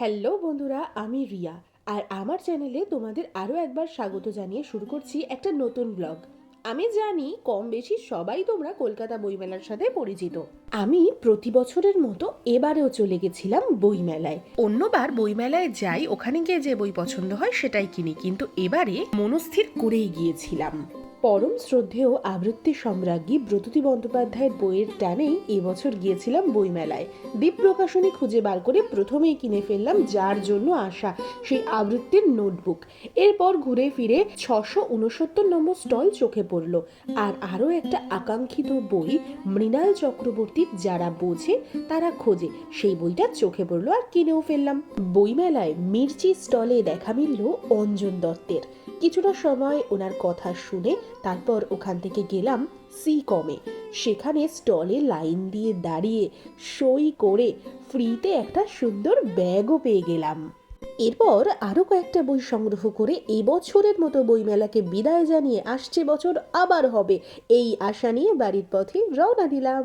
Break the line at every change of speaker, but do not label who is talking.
Hello বন্ধুরা, আমি রিয়া। আর আমার চ্যানেলে তোমাদের আরও একবার স্বাগত জানিয়ে শুরু করছি একটা নতুন ব্লগ। আমি জানি কম বেশি সবাই তোমরা কলকাতা বইমেলার সাথে পরিচিত। আমি প্রতি বছরের মতো এবারেও চলে গেছিলাম বইমেলায়। অন্যবার বইমেলায় যাই, ওখানে গিয়ে যে বই পছন্দ হয় সেটাই কিনি, কিন্তু এবারে মনস্থির করেই গিয়েছিলাম। পরম শ্রদ্ধেয় আবৃত্তি সম্রাজ্ঞী ব্রততী বন্দ্যোপাধ্যায়ের বইয়ের টানেই এবছর গিয়েছিলাম বইমেলায়। দ্বীপ প্রকাশনী খুঁজে বার করে প্রথমেই কিনে ফেললাম যার জন্য আসা, সেই আবৃত্তির নোটবুক। এরপর ঘুরে ফিরে 669 নম্বর স্টল চোখে পড়ল। আর আরও একটা আকাঙ্ক্ষিত বই, মৃণাল চক্রবর্তীর যারা বোঝে তারা খোঁজে, সেই বইটা চোখে পড়লো আর কিনেও ফেললাম। বইমেলায় মির্চি স্টলে দেখা মিলল অঞ্জন দত্তের। কিছুটা সময় ওনার কথা শুনে তারপর ওখান থেকে গেলাম সি কমে। সেখানে স্টলে লাইন দিয়ে দাঁড়িয়ে সই করে ফ্রিতে একটা সুন্দর ব্যাগও পেয়ে গেলাম। এরপর আরও কয়েকটা বই সংগ্রহ করে এবছরের মতো বইমেলাকে বিদায় জানিয়ে আসছে বছর আবার হবে, এই আশা নিয়ে বাড়ির পথে রওনা দিলাম।